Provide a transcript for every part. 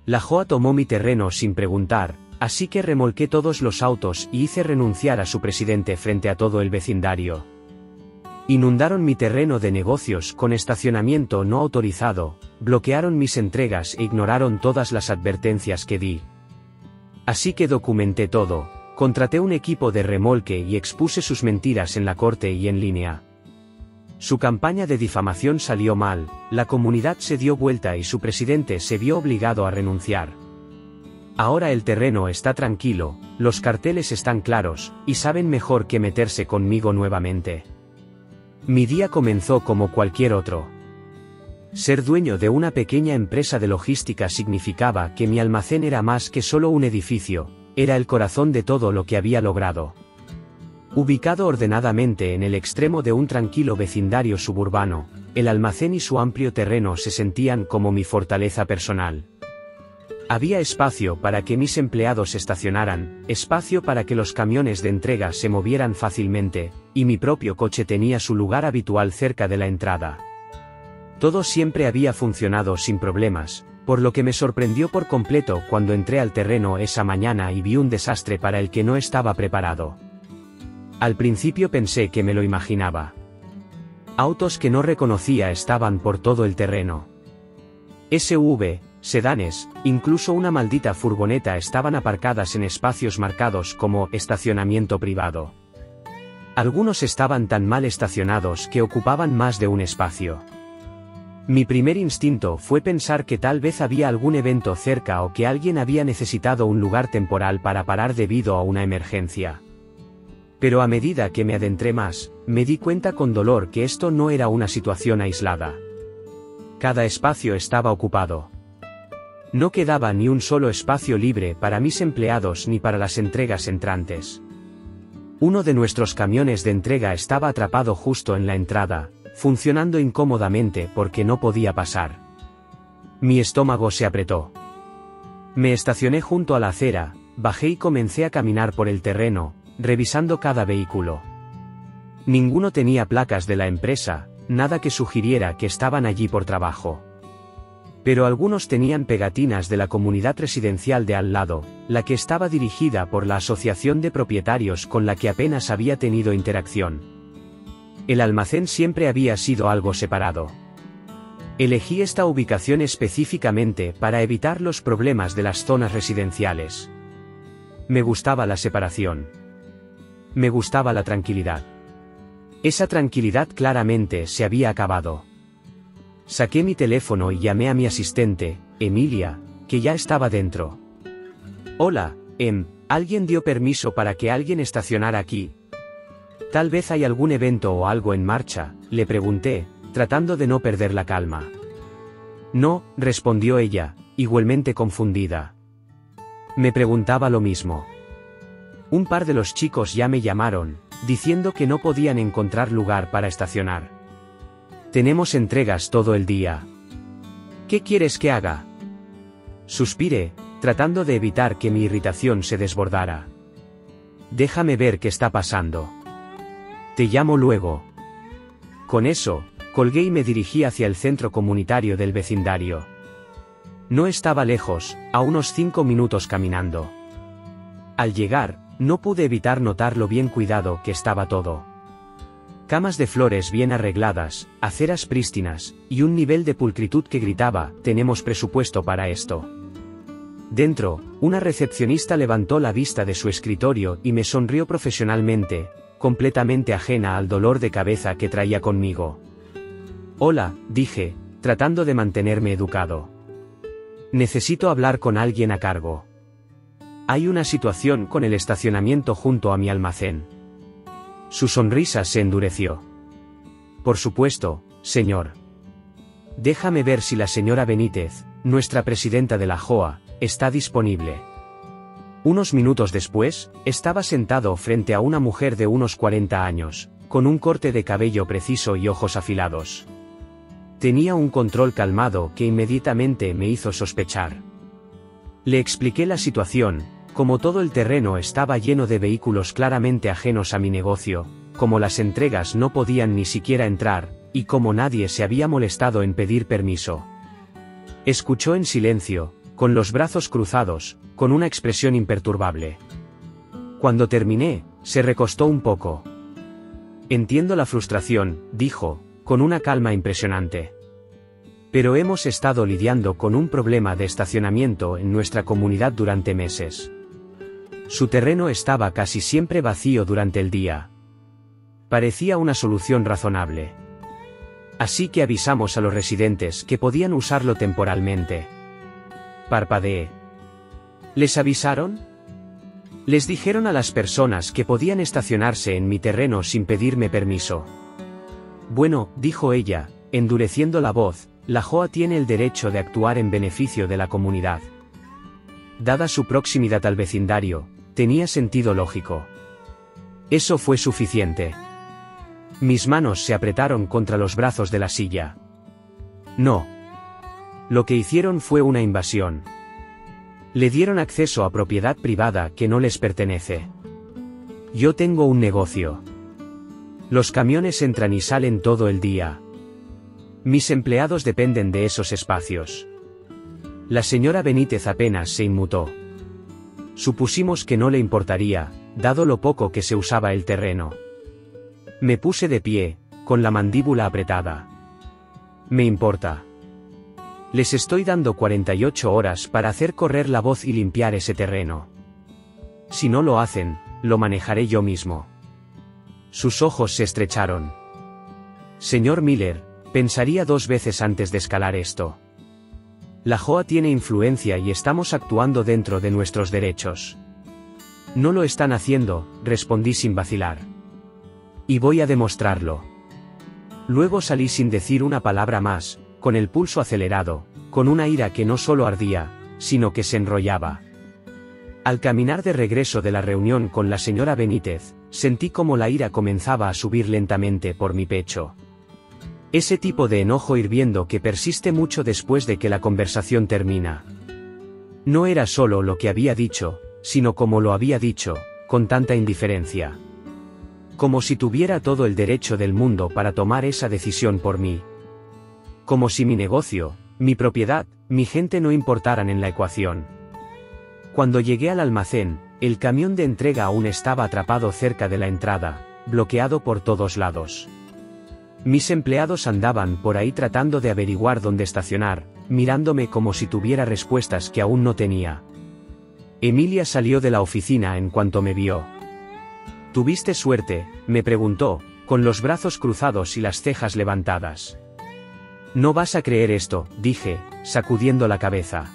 La JOA tomó mi terreno sin preguntar, así que remolqué todos los autos y hice renunciar a su presidente frente a todo el vecindario. Inundaron mi terreno de negocios con estacionamiento no autorizado, bloquearon mis entregas e ignoraron todas las advertencias que di. Así que documenté todo, contraté un equipo de remolque y expuse sus mentiras en la corte y en línea. Su campaña de difamación salió mal, la comunidad se dio vuelta y su presidente se vio obligado a renunciar. Ahora el terreno está tranquilo, los carteles están claros, y saben mejor que meterse conmigo nuevamente. Mi día comenzó como cualquier otro. Ser dueño de una pequeña empresa de logística significaba que mi almacén era más que solo un edificio, era el corazón de todo lo que había logrado. Ubicado ordenadamente en el extremo de un tranquilo vecindario suburbano, el almacén y su amplio terreno se sentían como mi fortaleza personal. Había espacio para que mis empleados estacionaran, espacio para que los camiones de entrega se movieran fácilmente, y mi propio coche tenía su lugar habitual cerca de la entrada. Todo siempre había funcionado sin problemas, por lo que me sorprendió por completo cuando entré al terreno esa mañana y vi un desastre para el que no estaba preparado. Al principio pensé que me lo imaginaba. Autos que no reconocía estaban por todo el terreno. SUV, sedanes, incluso una maldita furgoneta estaban aparcadas en espacios marcados como estacionamiento privado. Algunos estaban tan mal estacionados que ocupaban más de un espacio. Mi primer instinto fue pensar que tal vez había algún evento cerca o que alguien había necesitado un lugar temporal para parar debido a una emergencia. Pero a medida que me adentré más, me di cuenta con dolor que esto no era una situación aislada. Cada espacio estaba ocupado. No quedaba ni un solo espacio libre para mis empleados ni para las entregas entrantes. Uno de nuestros camiones de entrega estaba atrapado justo en la entrada, funcionando incómodamente porque no podía pasar. Mi estómago se apretó. Me estacioné junto a la acera, bajé y comencé a caminar por el terreno, revisando cada vehículo. Ninguno tenía placas de la empresa, nada que sugiriera que estaban allí por trabajo. Pero algunos tenían pegatinas de la comunidad residencial de al lado, la que estaba dirigida por la asociación de propietarios con la que apenas había tenido interacción. El almacén siempre había sido algo separado. Elegí esta ubicación específicamente para evitar los problemas de las zonas residenciales. Me gustaba la separación. Me gustaba la tranquilidad. Esa tranquilidad claramente se había acabado. Saqué mi teléfono y llamé a mi asistente, Emilia, que ya estaba dentro. Hola, ¿alguien dio permiso para que alguien estacionara aquí? Tal vez hay algún evento o algo en marcha, le pregunté, tratando de no perder la calma. No, respondió ella, igualmente confundida. Me preguntaba lo mismo. Un par de los chicos ya me llamaron, diciendo que no podían encontrar lugar para estacionar. Tenemos entregas todo el día. ¿Qué quieres que haga? Suspiré, tratando de evitar que mi irritación se desbordara. Déjame ver qué está pasando. Te llamo luego. Con eso, colgué y me dirigí hacia el centro comunitario del vecindario. No estaba lejos, a unos 5 minutos caminando. Al llegar, no pude evitar notar lo bien cuidado que estaba todo. Camas de flores bien arregladas, aceras prístinas, y un nivel de pulcritud que gritaba, tenemos presupuesto para esto. Dentro, una recepcionista levantó la vista de su escritorio y me sonrió profesionalmente, completamente ajena al dolor de cabeza que traía conmigo. Hola, dije, tratando de mantenerme educado. Necesito hablar con alguien a cargo. Hay una situación con el estacionamiento junto a mi almacén. Su sonrisa se endureció. Por supuesto, señor. Déjame ver si la señora Benítez, nuestra presidenta de la JOA, está disponible. Unos minutos después, estaba sentado frente a una mujer de unos 40 años, con un corte de cabello preciso y ojos afilados. Tenía un control calmado que inmediatamente me hizo sospechar. Le expliqué la situación. Como todo el terreno estaba lleno de vehículos claramente ajenos a mi negocio, como las entregas no podían ni siquiera entrar, y como nadie se había molestado en pedir permiso. Escuchó en silencio, con los brazos cruzados, con una expresión imperturbable. Cuando terminé, se recostó un poco. Entiendo la frustración, dijo, con una calma impresionante. Pero hemos estado lidiando con un problema de estacionamiento en nuestra comunidad durante meses. Su terreno estaba casi siempre vacío durante el día. Parecía una solución razonable. Así que avisamos a los residentes que podían usarlo temporalmente. Parpadeé. ¿Les avisaron? Les dijeron a las personas que podían estacionarse en mi terreno sin pedirme permiso. Bueno, dijo ella, endureciendo la voz, la JOA tiene el derecho de actuar en beneficio de la comunidad. Dada su proximidad al vecindario, tenía sentido lógico. Eso fue suficiente. Mis manos se apretaron contra los brazos de la silla. No. Lo que hicieron fue una invasión. Le dieron acceso a propiedad privada que no les pertenece. Yo tengo un negocio. Los camiones entran y salen todo el día. Mis empleados dependen de esos espacios. La señora Benítez apenas se inmutó. Supusimos que no le importaría, dado lo poco que se usaba el terreno. Me puse de pie, con la mandíbula apretada. Me importa. Les estoy dando 48 horas para hacer correr la voz y limpiar ese terreno. Si no lo hacen, lo manejaré yo mismo. Sus ojos se estrecharon. Señor Miller, pensaría 2 veces antes de escalar esto. La JOA tiene influencia y estamos actuando dentro de nuestros derechos. No lo están haciendo, respondí sin vacilar. Y voy a demostrarlo. Luego salí sin decir una palabra más, con el pulso acelerado, con una ira que no solo ardía, sino que se enrollaba. Al caminar de regreso de la reunión con la señora Benítez, sentí como la ira comenzaba a subir lentamente por mi pecho. Ese tipo de enojo hirviendo que persiste mucho después de que la conversación termina. No era solo lo que había dicho, sino cómo lo había dicho, con tanta indiferencia. Como si tuviera todo el derecho del mundo para tomar esa decisión por mí. Como si mi negocio, mi propiedad, mi gente no importaran en la ecuación. Cuando llegué al almacén, el camión de entrega aún estaba atrapado cerca de la entrada, bloqueado por todos lados. Mis empleados andaban por ahí tratando de averiguar dónde estacionar, mirándome como si tuviera respuestas que aún no tenía. Emilia salió de la oficina en cuanto me vio. ¿Tuviste suerte?, me preguntó, con los brazos cruzados y las cejas levantadas. No vas a creer esto, dije, sacudiendo la cabeza.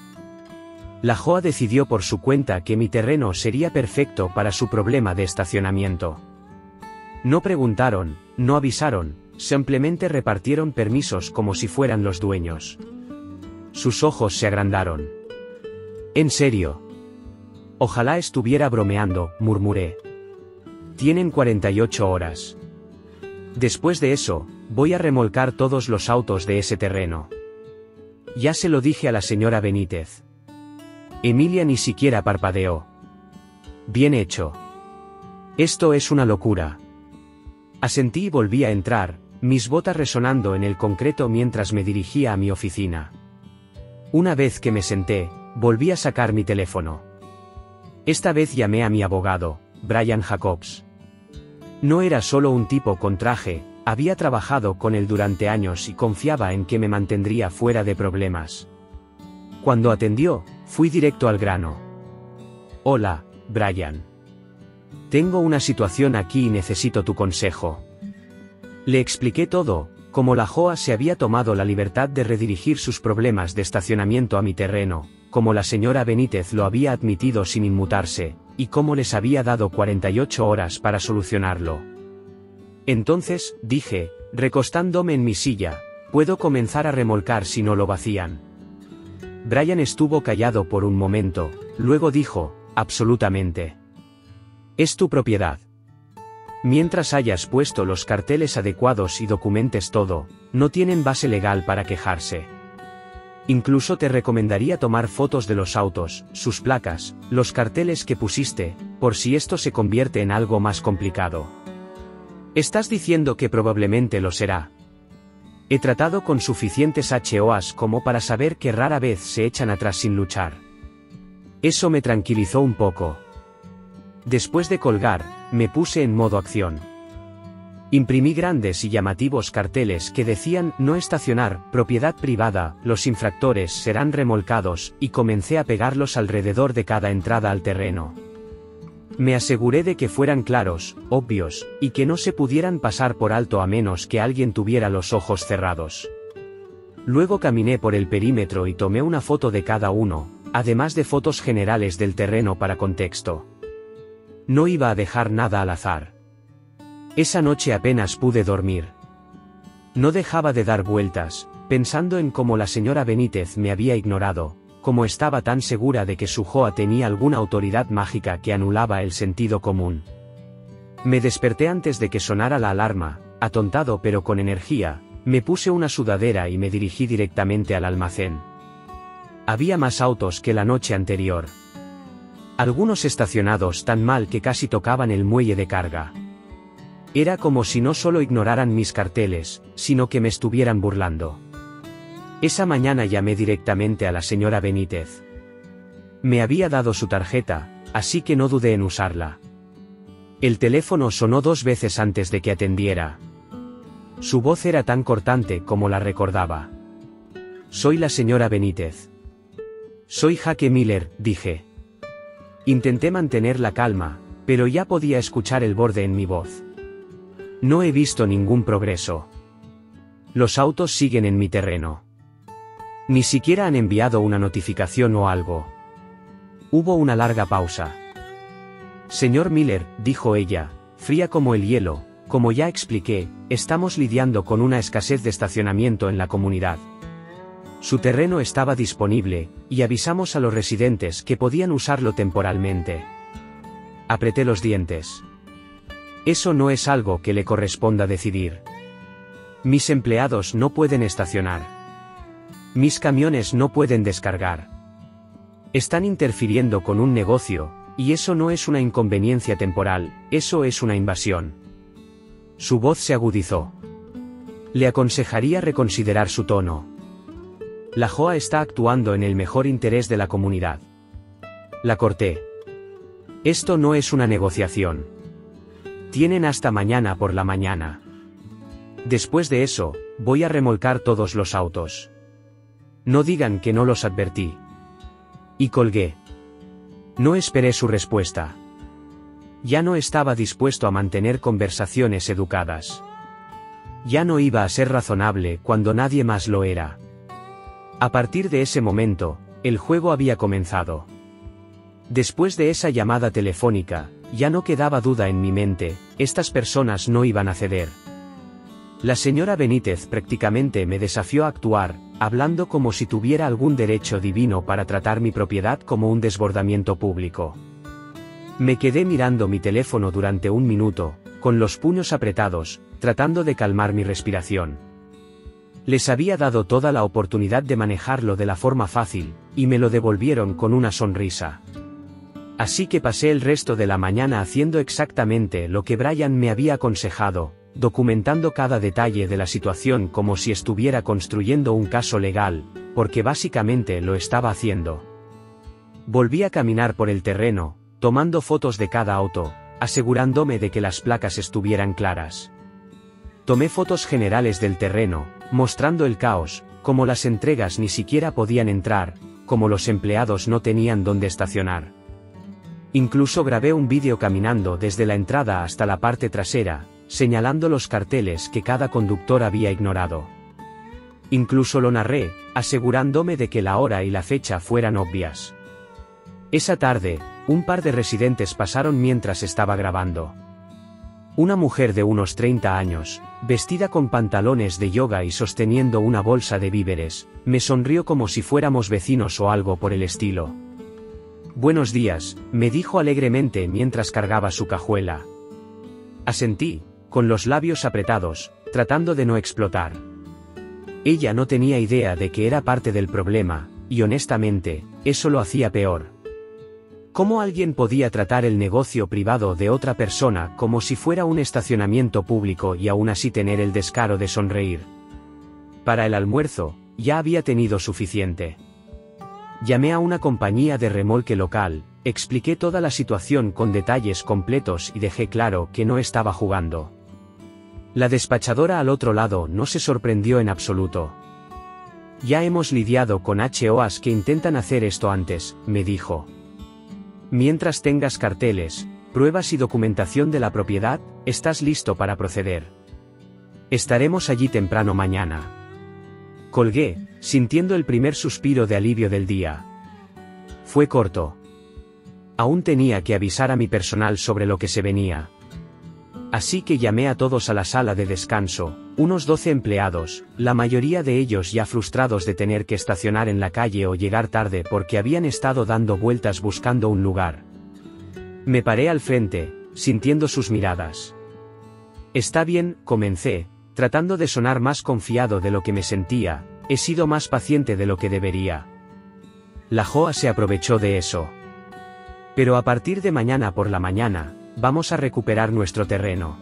La JOA decidió por su cuenta que mi terreno sería perfecto para su problema de estacionamiento. No preguntaron, no avisaron, simplemente repartieron permisos como si fueran los dueños. Sus ojos se agrandaron. ¿En serio? Ojalá estuviera bromeando, murmuré. Tienen 48 horas. Después de eso, voy a remolcar todos los autos de ese terreno. Ya se lo dije a la señora Benítez. Emilia ni siquiera parpadeó. Bien hecho. Esto es una locura. Asentí y volví a entrar, mis botas resonando en el concreto mientras me dirigía a mi oficina. Una vez que me senté, volví a sacar mi teléfono. Esta vez llamé a mi abogado, Brian Jacobs. No era solo un tipo con traje, había trabajado con él durante años y confiaba en que me mantendría fuera de problemas. Cuando atendió, fui directo al grano. Hola, Brian. Tengo una situación aquí y necesito tu consejo. Le expliqué todo, cómo la JOA se había tomado la libertad de redirigir sus problemas de estacionamiento a mi terreno, como la señora Benítez lo había admitido sin inmutarse, y cómo les había dado 48 horas para solucionarlo. Entonces, dije, recostándome en mi silla, puedo comenzar a remolcar si no lo vacían. Brian estuvo callado por un momento, luego dijo, absolutamente. Es tu propiedad. Mientras hayas puesto los carteles adecuados y documentes todo, no tienen base legal para quejarse. Incluso te recomendaría tomar fotos de los autos, sus placas, los carteles que pusiste, por si esto se convierte en algo más complicado. Estás diciendo que probablemente lo será. He tratado con suficientes HOAs como para saber que rara vez se echan atrás sin luchar. Eso me tranquilizó un poco. Después de colgar, me puse en modo acción. Imprimí grandes y llamativos carteles que decían "No estacionar, propiedad privada, los infractores serán remolcados", y comencé a pegarlos alrededor de cada entrada al terreno. Me aseguré de que fueran claros, obvios, y que no se pudieran pasar por alto a menos que alguien tuviera los ojos cerrados. Luego caminé por el perímetro y tomé una foto de cada uno, además de fotos generales del terreno para contexto. No iba a dejar nada al azar. Esa noche apenas pude dormir. No dejaba de dar vueltas, pensando en cómo la señora Benítez me había ignorado, cómo estaba tan segura de que su Joa tenía alguna autoridad mágica que anulaba el sentido común. Me desperté antes de que sonara la alarma, atontado pero con energía, me puse una sudadera y me dirigí directamente al almacén. Había más autos que la noche anterior. Algunos estacionados tan mal que casi tocaban el muelle de carga. Era como si no solo ignoraran mis carteles, sino que me estuvieran burlando. Esa mañana llamé directamente a la señora Benítez. Me había dado su tarjeta, así que no dudé en usarla. El teléfono sonó 2 veces antes de que atendiera. Su voz era tan cortante como la recordaba. «Soy la señora Benítez». «Soy Jake Miller», dije. Intenté mantener la calma, pero ya podía escuchar el borde en mi voz. «No he visto ningún progreso. Los autos siguen en mi terreno. Ni siquiera han enviado una notificación o algo». Hubo una larga pausa. «Señor Miller», dijo ella, fría como el hielo, «como ya expliqué, estamos lidiando con una escasez de estacionamiento en la comunidad. Su terreno estaba disponible, y avisamos a los residentes que podían usarlo temporalmente». Apreté los dientes. Eso no es algo que le corresponda decidir. Mis empleados no pueden estacionar. Mis camiones no pueden descargar. Están interfiriendo con un negocio, y eso no es una inconveniencia temporal, eso es una invasión. Su voz se agudizó. Le aconsejaría reconsiderar su tono. La JOA está actuando en el mejor interés de la comunidad. La corté. Esto no es una negociación. Tienen hasta mañana por la mañana. Después de eso, voy a remolcar todos los autos. No digan que no los advertí. Y colgué. No esperé su respuesta. Ya no estaba dispuesto a mantener conversaciones educadas. Ya no iba a ser razonable cuando nadie más lo era. A partir de ese momento, el juego había comenzado. Después de esa llamada telefónica, ya no quedaba duda en mi mente, estas personas no iban a ceder. La señora Benítez prácticamente me desafió a actuar, hablando como si tuviera algún derecho divino para tratar mi propiedad como un desbordamiento público. Me quedé mirando mi teléfono durante 1 minuto, con los puños apretados, tratando de calmar mi respiración. Les había dado toda la oportunidad de manejarlo de la forma fácil, y me lo devolvieron con una sonrisa. Así que pasé el resto de la mañana haciendo exactamente lo que Brian me había aconsejado, documentando cada detalle de la situación como si estuviera construyendo un caso legal, porque básicamente lo estaba haciendo. Volví a caminar por el terreno, tomando fotos de cada auto, asegurándome de que las placas estuvieran claras. Tomé fotos generales del terreno, mostrando el caos, como las entregas ni siquiera podían entrar, como los empleados no tenían dónde estacionar. Incluso grabé un vídeo caminando desde la entrada hasta la parte trasera, señalando los carteles que cada conductor había ignorado. Incluso lo narré, asegurándome de que la hora y la fecha fueran obvias. Esa tarde, un par de residentes pasaron mientras estaba grabando. Una mujer de unos 30 años, vestida con pantalones de yoga y sosteniendo una bolsa de víveres, me sonrió como si fuéramos vecinos o algo por el estilo. «Buenos días», me dijo alegremente mientras cargaba su cajuela. Asentí, con los labios apretados, tratando de no explotar. Ella no tenía idea de que era parte del problema, y honestamente, eso lo hacía peor. ¿Cómo alguien podía tratar el negocio privado de otra persona como si fuera un estacionamiento público y aún así tener el descaro de sonreír? Para el almuerzo, ya había tenido suficiente. Llamé a una compañía de remolque local, expliqué toda la situación con detalles completos y dejé claro que no estaba jugando. La despachadora al otro lado no se sorprendió en absoluto. Ya hemos lidiado con HOAs que intentan hacer esto antes, me dijo. Mientras tengas carteles, pruebas y documentación de la propiedad, estás listo para proceder. Estaremos allí temprano mañana. Colgué, sintiendo el primer suspiro de alivio del día. Fue corto. Aún tenía que avisar a mi personal sobre lo que se venía. Así que llamé a todos a la sala de descanso, unos 12 empleados, la mayoría de ellos ya frustrados de tener que estacionar en la calle o llegar tarde porque habían estado dando vueltas buscando un lugar. Me paré al frente, sintiendo sus miradas. Está bien, comencé, tratando de sonar más confiado de lo que me sentía, he sido más paciente de lo que debería. La JOA se aprovechó de eso. Pero a partir de mañana por la mañana, vamos a recuperar nuestro terreno.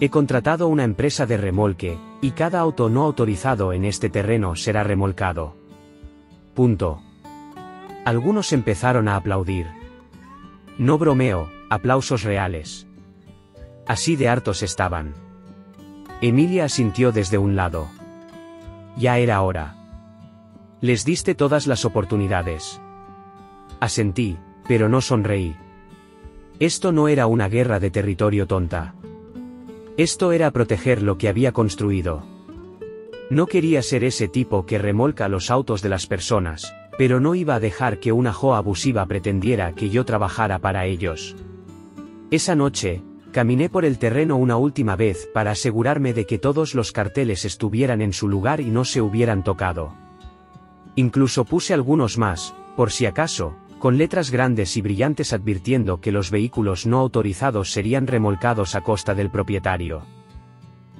He contratado una empresa de remolque, y cada auto no autorizado en este terreno será remolcado. Punto. Algunos empezaron a aplaudir. No bromeo, aplausos reales. Así de hartos estaban. Emilia asintió desde un lado. Ya era hora. Les diste todas las oportunidades. Asentí, pero no sonreí. Esto no era una guerra de territorio tonta. Esto era proteger lo que había construido. No quería ser ese tipo que remolca los autos de las personas, pero no iba a dejar que una JOA abusiva pretendiera que yo trabajara para ellos. Esa noche, caminé por el terreno una última vez para asegurarme de que todos los carteles estuvieran en su lugar y no se hubieran tocado. Incluso puse algunos más, por si acaso, con letras grandes y brillantes advirtiendo que los vehículos no autorizados serían remolcados a costa del propietario.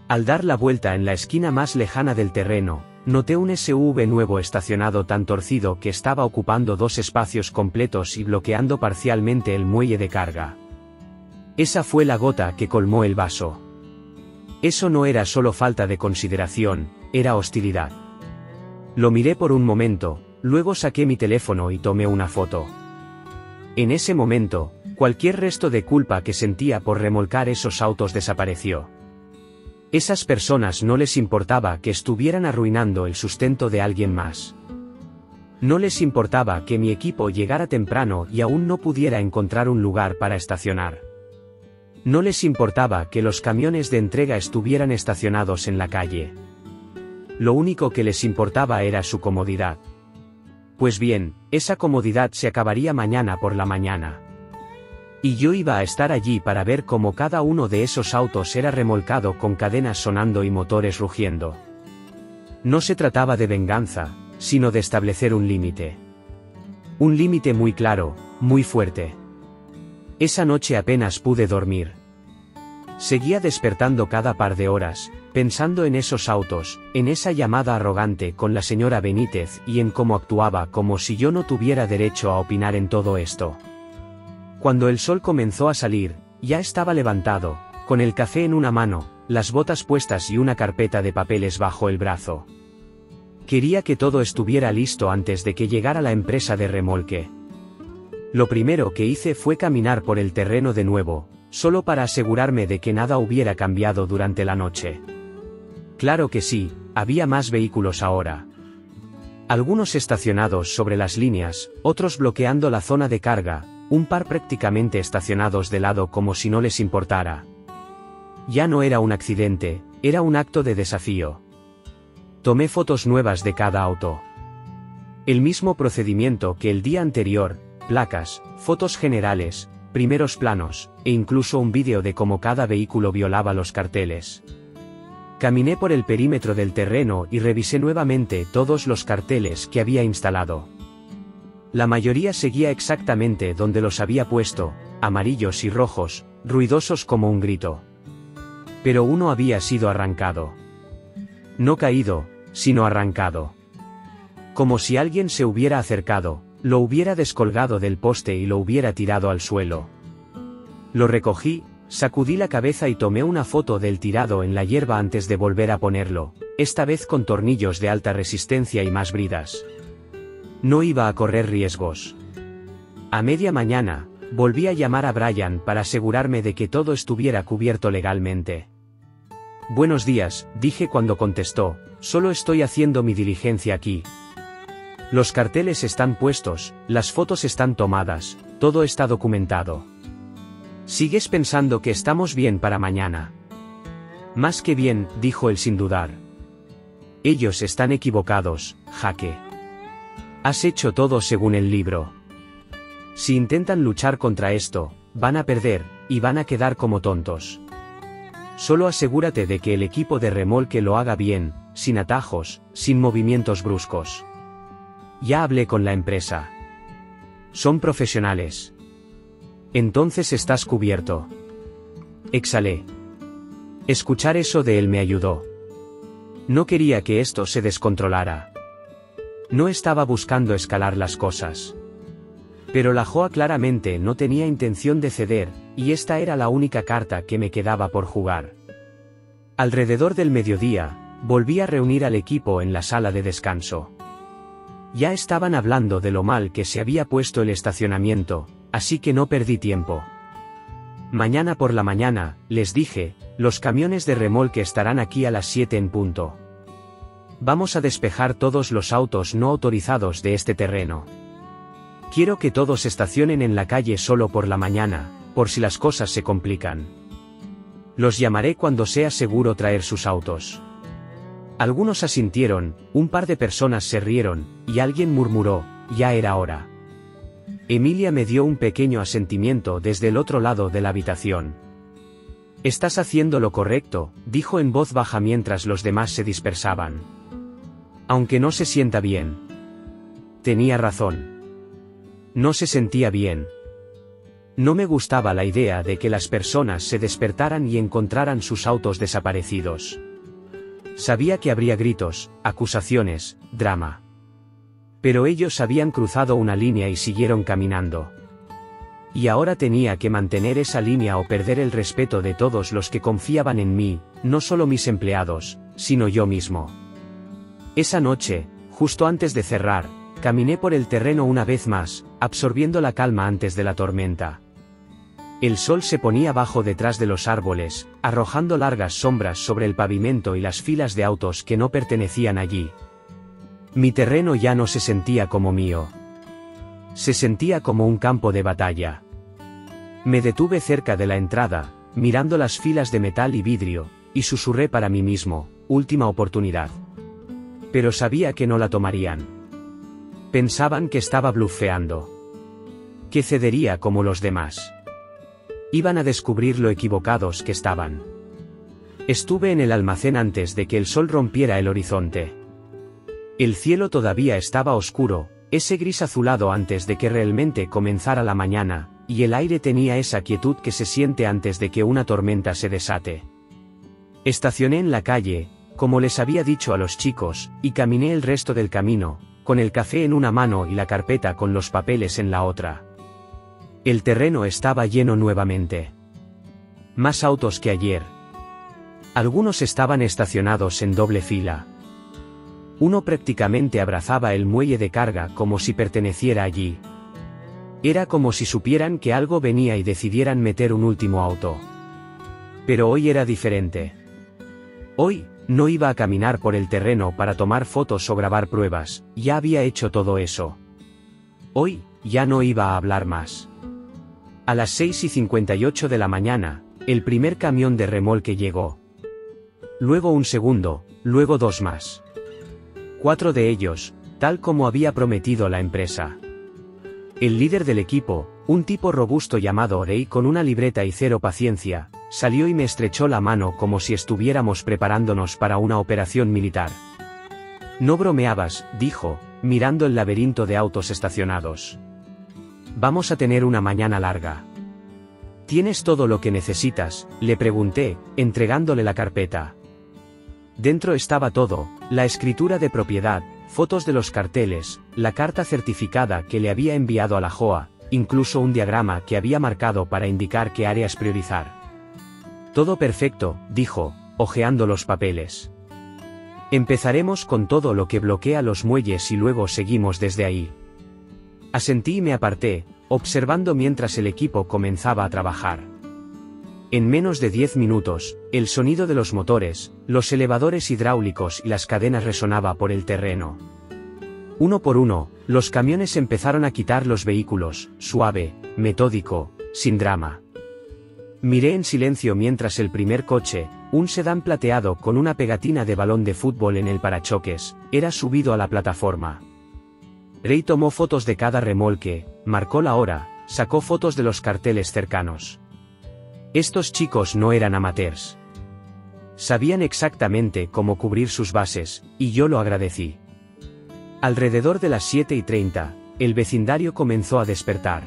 Al dar la vuelta en la esquina más lejana del terreno, noté un SUV nuevo estacionado tan torcido que estaba ocupando 2 espacios completos y bloqueando parcialmente el muelle de carga. Esa fue la gota que colmó el vaso. Eso no era solo falta de consideración, era hostilidad. Lo miré por un momento. Luego saqué mi teléfono y tomé una foto. En ese momento, cualquier resto de culpa que sentía por remolcar esos autos desapareció. Esas personas no les importaba que estuvieran arruinando el sustento de alguien más. No les importaba que mi equipo llegara temprano y aún no pudiera encontrar un lugar para estacionar. No les importaba que los camiones de entrega estuvieran estacionados en la calle. Lo único que les importaba era su comodidad. Pues bien, esa comodidad se acabaría mañana por la mañana. Y yo iba a estar allí para ver cómo cada uno de esos autos era remolcado con cadenas sonando y motores rugiendo. No se trataba de venganza, sino de establecer un límite. Un límite muy claro, muy fuerte. Esa noche apenas pude dormir. Seguía despertando cada par de horas, pensando en esos autos, en esa llamada arrogante con la señora Benítez y en cómo actuaba como si yo no tuviera derecho a opinar en todo esto. Cuando el sol comenzó a salir, ya estaba levantado, con el café en una mano, las botas puestas y una carpeta de papeles bajo el brazo. Quería que todo estuviera listo antes de que llegara la empresa de remolque. Lo primero que hice fue caminar por el terreno de nuevo, solo para asegurarme de que nada hubiera cambiado durante la noche. Claro que sí, había más vehículos ahora. Algunos estacionados sobre las líneas, otros bloqueando la zona de carga, un par prácticamente estacionados de lado como si no les importara. Ya no era un accidente, era un acto de desafío. Tomé fotos nuevas de cada auto. El mismo procedimiento que el día anterior, placas, fotos generales, primeros planos, e incluso un vídeo de cómo cada vehículo violaba los carteles. Caminé por el perímetro del terreno y revisé nuevamente todos los carteles que había instalado. La mayoría seguía exactamente donde los había puesto, amarillos y rojos, ruidosos como un grito. Pero uno había sido arrancado. No caído, sino arrancado. Como si alguien se hubiera acercado, lo hubiera descolgado del poste y lo hubiera tirado al suelo. Lo recogí, Sacudí la cabeza y tomé una foto del tirado en la hierba antes de volver a ponerlo, esta vez con tornillos de alta resistencia y más bridas. No iba a correr riesgos. A media mañana, volví a llamar a Brian para asegurarme de que todo estuviera cubierto legalmente. Buenos días, dije cuando contestó, solo estoy haciendo mi diligencia aquí. Los carteles están puestos, las fotos están tomadas, todo está documentado. ¿Sigues pensando que estamos bien para mañana? Más que bien, dijo él sin dudar. Ellos están equivocados, Jake. Has hecho todo según el libro. Si intentan luchar contra esto, van a perder, y van a quedar como tontos. Solo asegúrate de que el equipo de remolque lo haga bien, sin atajos, sin movimientos bruscos. Ya hablé con la empresa. Son profesionales. Entonces estás cubierto. Exhalé. Escuchar eso de él me ayudó. No quería que esto se descontrolara. No estaba buscando escalar las cosas. Pero la Joa claramente no tenía intención de ceder, y esta era la única carta que me quedaba por jugar. Alrededor del mediodía, volví a reunir al equipo en la sala de descanso. Ya estaban hablando de lo mal que se había puesto el estacionamiento, así que no perdí tiempo. Mañana por la mañana, les dije, los camiones de remolque estarán aquí a las 7 en punto. Vamos a despejar todos los autos no autorizados de este terreno. Quiero que todos estacionen en la calle solo por la mañana, por si las cosas se complican. Los llamaré cuando sea seguro traer sus autos. Algunos asintieron, un par de personas se rieron, y alguien murmuró, ya era hora. Emilia me dio un pequeño asentimiento desde el otro lado de la habitación. Estás haciendo lo correcto, dijo en voz baja mientras los demás se dispersaban. Aunque no se sienta bien. Tenía razón. No se sentía bien. No me gustaba la idea de que las personas se despertaran y encontraran sus autos desaparecidos. Sabía que habría gritos, acusaciones, drama. Pero ellos habían cruzado una línea y siguieron caminando. Y ahora tenía que mantener esa línea o perder el respeto de todos los que confiaban en mí, no solo mis empleados, sino yo mismo. Esa noche, justo antes de cerrar, caminé por el terreno una vez más, absorbiendo la calma antes de la tormenta. El sol se ponía bajo detrás de los árboles, arrojando largas sombras sobre el pavimento y las filas de autos que no pertenecían allí. Mi terreno ya no se sentía como mío. Se sentía como un campo de batalla. Me detuve cerca de la entrada, mirando las filas de metal y vidrio, y susurré para mí mismo, última oportunidad. Pero sabía que no la tomarían. Pensaban que estaba blufeando. Que cedería como los demás. Iban a descubrir lo equivocados que estaban. Estuve en el almacén antes de que el sol rompiera el horizonte. El cielo todavía estaba oscuro, ese gris azulado antes de que realmente comenzara la mañana, y el aire tenía esa quietud que se siente antes de que una tormenta se desate. Estacioné en la calle, como les había dicho a los chicos, y caminé el resto del camino, con el café en una mano y la carpeta con los papeles en la otra. El terreno estaba lleno nuevamente. Más autos que ayer. Algunos estaban estacionados en doble fila. Uno prácticamente abrazaba el muelle de carga como si perteneciera allí. Era como si supieran que algo venía y decidieran meter un último auto. Pero hoy era diferente. Hoy, no iba a caminar por el terreno para tomar fotos o grabar pruebas, ya había hecho todo eso. Hoy, ya no iba a hablar más. A las 6:58 de la mañana, el primer camión de remolque llegó. Luego un segundo, luego dos más. 4 de ellos, tal como había prometido la empresa. El líder del equipo, un tipo robusto llamado Orey con una libreta y cero paciencia, salió y me estrechó la mano como si estuviéramos preparándonos para una operación militar. No bromeabas, dijo, mirando el laberinto de autos estacionados. Vamos a tener una mañana larga. ¿Tienes todo lo que necesitas?, le pregunté, entregándole la carpeta. Dentro estaba todo, la escritura de propiedad, fotos de los carteles, la carta certificada que le había enviado a la Joa, incluso un diagrama que había marcado para indicar qué áreas priorizar. Todo perfecto, dijo, hojeando los papeles. Empezaremos con todo lo que bloquea los muelles y luego seguimos desde ahí. Asentí y me aparté, observando mientras el equipo comenzaba a trabajar. En menos de 10 minutos, el sonido de los motores, los elevadores hidráulicos y las cadenas resonaba por el terreno. Uno por uno, los camiones empezaron a quitar los vehículos, suave, metódico, sin drama. Miré en silencio mientras el primer coche, un sedán plateado con una pegatina de balón de fútbol en el parachoques, era subido a la plataforma. Ray tomó fotos de cada remolque, marcó la hora, sacó fotos de los carteles cercanos. Estos chicos no eran amateurs. Sabían exactamente cómo cubrir sus bases, y yo lo agradecí. Alrededor de las 7:30, el vecindario comenzó a despertar.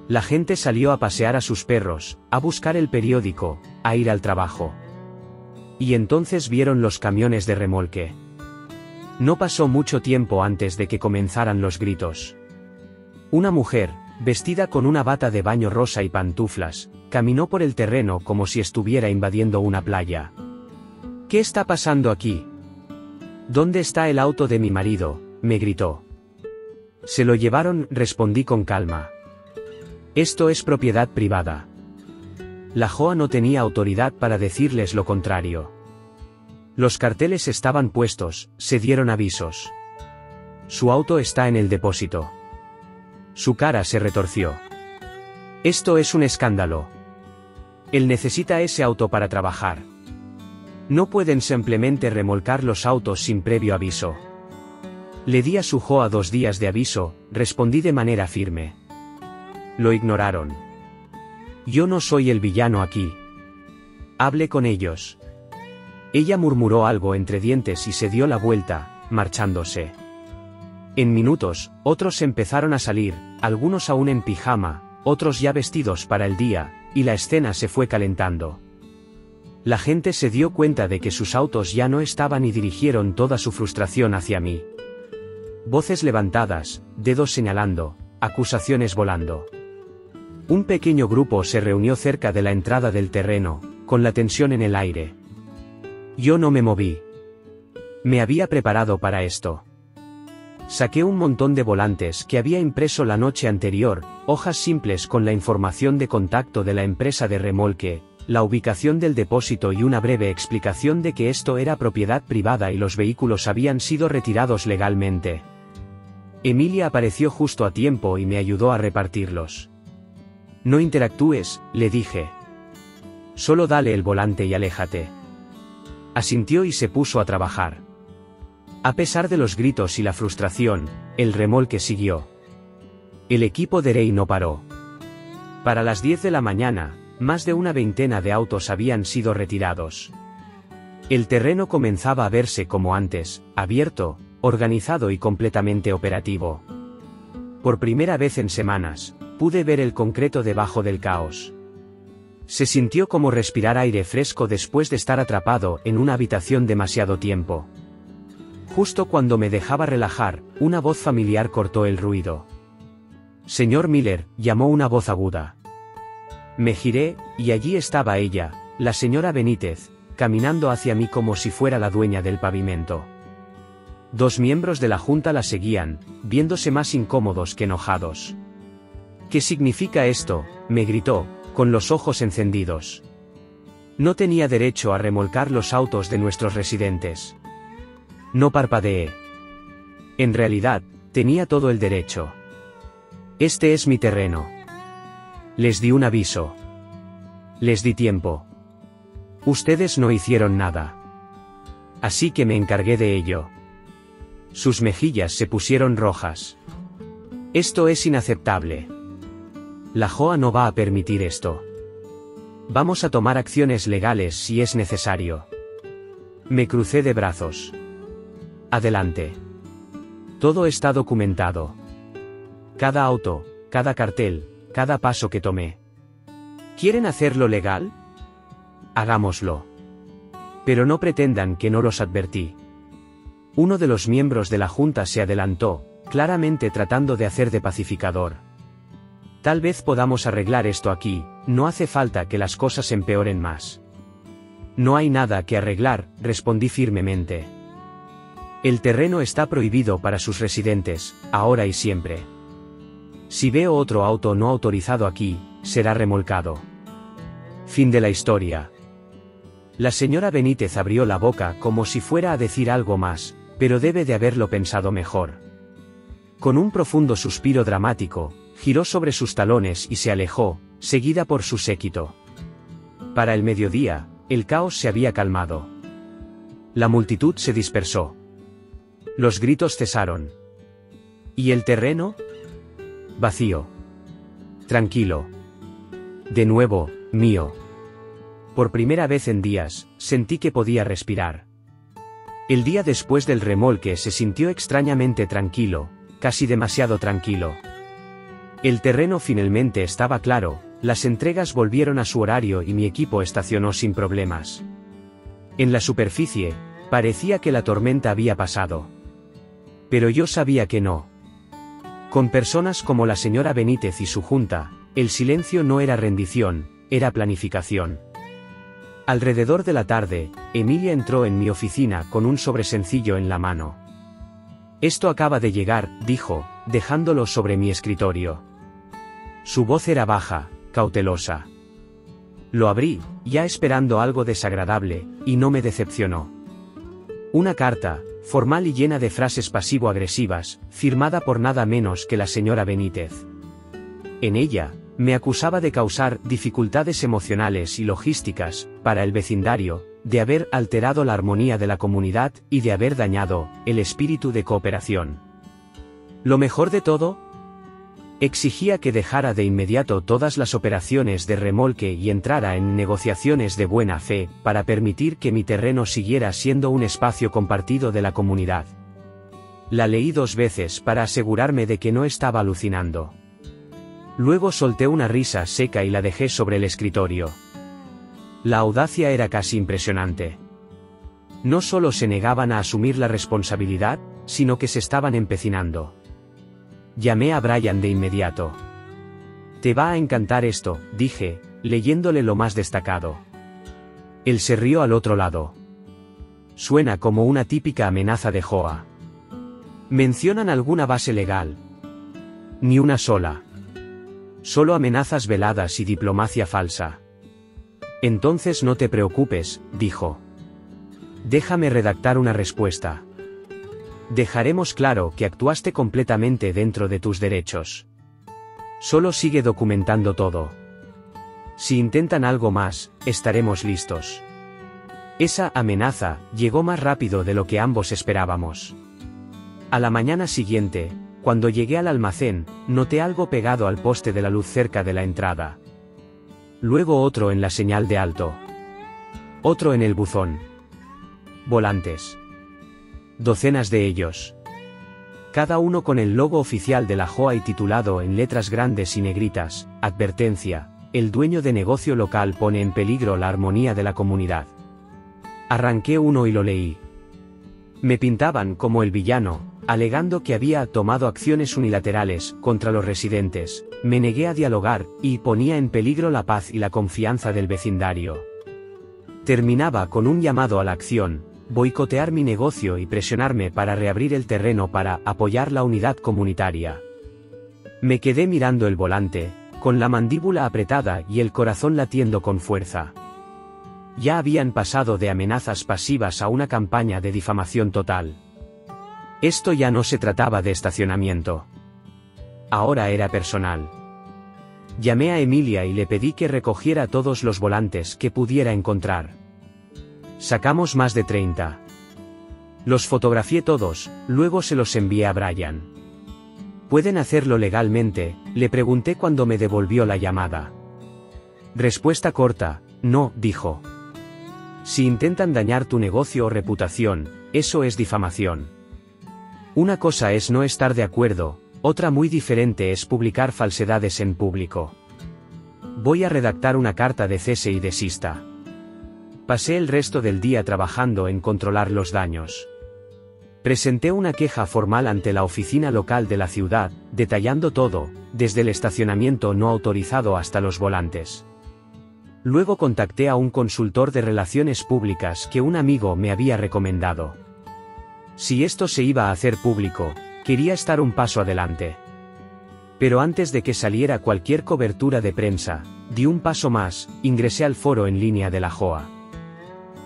La gente salió a pasear a sus perros, a buscar el periódico, a ir al trabajo. Y entonces vieron los camiones de remolque. No pasó mucho tiempo antes de que comenzaran los gritos. Una mujer, vestida con una bata de baño rosa y pantuflas, caminó por el terreno como si estuviera invadiendo una playa. ¿Qué está pasando aquí? ¿Dónde está el auto de mi marido?, me gritó. Se lo llevaron, respondí con calma. Esto es propiedad privada. La JOA no tenía autoridad para decirles lo contrario. Los carteles estaban puestos, se dieron avisos. Su auto está en el depósito. Su cara se retorció. Esto es un escándalo. Él necesita ese auto para trabajar. No pueden simplemente remolcar los autos sin previo aviso. Le di a su JOA 2 días de aviso, respondí de manera firme. Lo ignoraron. Yo no soy el villano aquí. Hablé con ellos. Ella murmuró algo entre dientes y se dio la vuelta, marchándose. En minutos, otros empezaron a salir, algunos aún en pijama, otros ya vestidos para el día, y la escena se fue calentando. La gente se dio cuenta de que sus autos ya no estaban y dirigieron toda su frustración hacia mí. Voces levantadas, dedos señalando, acusaciones volando. Un pequeño grupo se reunió cerca de la entrada del terreno, con la tensión en el aire. Yo no me moví. Me había preparado para esto. Saqué un montón de volantes que había impreso la noche anterior, hojas simples con la información de contacto de la empresa de remolque, la ubicación del depósito y una breve explicación de que esto era propiedad privada y los vehículos habían sido retirados legalmente. Emilia apareció justo a tiempo y me ayudó a repartirlos. No interactúes, le dije. Solo dale el volante y aléjate. Asintió y se puso a trabajar. A pesar de los gritos y la frustración, el remolque siguió. El equipo de Ray no paró. Para las 10 de la mañana, más de una veintena de autos habían sido retirados. El terreno comenzaba a verse como antes, abierto, organizado y completamente operativo. Por primera vez en semanas, pude ver el concreto debajo del caos. Se sintió como respirar aire fresco después de estar atrapado en una habitación demasiado tiempo. Justo cuando me dejaba relajar, una voz familiar cortó el ruido. Señor Miller, llamó una voz aguda. Me giré, y allí estaba ella, la señora Benítez, caminando hacia mí como si fuera la dueña del pavimento. 2 miembros de la junta la seguían, viéndose más incómodos que enojados. ¿Qué significa esto?, me gritó, con los ojos encendidos. No tenía derecho a remolcar los autos de nuestros residentes. No parpadeé. En realidad, tenía todo el derecho. Este es mi terreno. Les di un aviso. Les di tiempo. Ustedes no hicieron nada. Así que me encargué de ello. Sus mejillas se pusieron rojas. Esto es inaceptable. La JOA no va a permitir esto. Vamos a tomar acciones legales si es necesario. Me crucé de brazos. Adelante. Todo está documentado. Cada auto, cada cartel, cada paso que tomé. ¿Quieren hacerlo legal? Hagámoslo. Pero no pretendan que no los advertí. Uno de los miembros de la junta se adelantó, claramente tratando de hacer de pacificador. Tal vez podamos arreglar esto aquí, no hace falta que las cosas empeoren más. No hay nada que arreglar, respondí firmemente. El terreno está prohibido para sus residentes, ahora y siempre. Si veo otro auto no autorizado aquí, será remolcado. Fin de la historia. La señora Benítez abrió la boca como si fuera a decir algo más, pero debe de haberlo pensado mejor. Con un profundo suspiro dramático, giró sobre sus talones y se alejó, seguida por su séquito. Para el mediodía, el caos se había calmado. La multitud se dispersó. Los gritos cesaron. ¿Y el terreno? Vacío. Tranquilo. De nuevo, mío. Por primera vez en días, sentí que podía respirar. El día después del remolque se sintió extrañamente tranquilo, casi demasiado tranquilo. El terreno finalmente estaba claro, las entregas volvieron a su horario y mi equipo estacionó sin problemas. En la superficie, parecía que la tormenta había pasado. Pero yo sabía que no. Con personas como la señora Benítez y su junta, el silencio no era rendición, era planificación. Alrededor de la tarde, Emilia entró en mi oficina con un sobre sencillo en la mano. Esto acaba de llegar, dijo, dejándolo sobre mi escritorio. Su voz era baja, cautelosa. Lo abrí, ya esperando algo desagradable, y no me decepcionó. Una carta, formal y llena de frases pasivo-agresivas, firmada por nada menos que la señora Benítez. En ella, me acusaba de causar dificultades emocionales y logísticas para el vecindario, de haber alterado la armonía de la comunidad y de haber dañado el espíritu de cooperación. Lo mejor de todo, exigía que dejara de inmediato todas las operaciones de remolque y entrara en negociaciones de buena fe para permitir que mi terreno siguiera siendo un espacio compartido de la comunidad. La leí 2 veces para asegurarme de que no estaba alucinando. Luego solté una risa seca y la dejé sobre el escritorio. La audacia era casi impresionante. No solo se negaban a asumir la responsabilidad, sino que se estaban empecinando. Llamé a Brian de inmediato. «Te va a encantar esto», dije, leyéndole lo más destacado. Él se rió al otro lado. Suena como una típica amenaza de Joa. ¿Mencionan alguna base legal? Ni una sola. Solo amenazas veladas y diplomacia falsa. Entonces no te preocupes, dijo. Déjame redactar una respuesta. Dejaremos claro que actuaste completamente dentro de tus derechos. Solo sigue documentando todo. Si intentan algo más, estaremos listos. Esa amenaza llegó más rápido de lo que ambos esperábamos. A la mañana siguiente, cuando llegué al almacén, noté algo pegado al poste de la luz cerca de la entrada. Luego otro en la señal de alto. Otro en el buzón. Volantes. Docenas de ellos. Cada uno con el logo oficial de la JOA y titulado en letras grandes y negritas, advertencia, el dueño de negocio local pone en peligro la armonía de la comunidad. Arranqué uno y lo leí. Me pintaban como el villano, alegando que había tomado acciones unilaterales contra los residentes, me negué a dialogar, y ponía en peligro la paz y la confianza del vecindario. Terminaba con un llamado a la acción, boicotear mi negocio y presionarme para reabrir el terreno para apoyar la unidad comunitaria. Me quedé mirando el volante, con la mandíbula apretada y el corazón latiendo con fuerza. Ya habían pasado de amenazas pasivas a una campaña de difamación total. Esto ya no se trataba de estacionamiento. Ahora era personal. Llamé a Emilia y le pedí que recogiera todos los volantes que pudiera encontrar. Sacamos más de 30. Los fotografié todos, luego se los envié a Brian. ¿Pueden hacerlo legalmente?, le pregunté cuando me devolvió la llamada. Respuesta corta, no, dijo. Si intentan dañar tu negocio o reputación, eso es difamación. Una cosa es no estar de acuerdo, otra muy diferente es publicar falsedades en público. Voy a redactar una carta de cese y desista. Pasé el resto del día trabajando en controlar los daños. Presenté una queja formal ante la oficina local de la ciudad, detallando todo, desde el estacionamiento no autorizado hasta los volantes. Luego contacté a un consultor de relaciones públicas que un amigo me había recomendado. Si esto se iba a hacer público, quería estar un paso adelante. Pero antes de que saliera cualquier cobertura de prensa, di un paso más, ingresé al foro en línea de la JOA.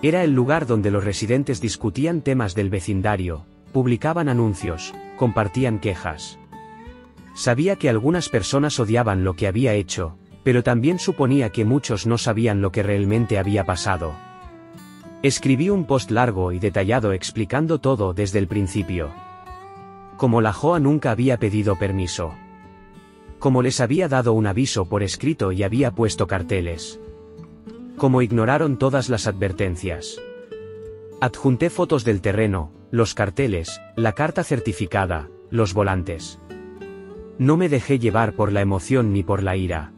Era el lugar donde los residentes discutían temas del vecindario, publicaban anuncios, compartían quejas. Sabía que algunas personas odiaban lo que había hecho, pero también suponía que muchos no sabían lo que realmente había pasado. Escribí un post largo y detallado explicando todo desde el principio. Como la JOA nunca había pedido permiso. Como les había dado un aviso por escrito y había puesto carteles. Como ignoraron todas las advertencias. Adjunté fotos del terreno, los carteles, la carta certificada, los volantes. No me dejé llevar por la emoción ni por la ira.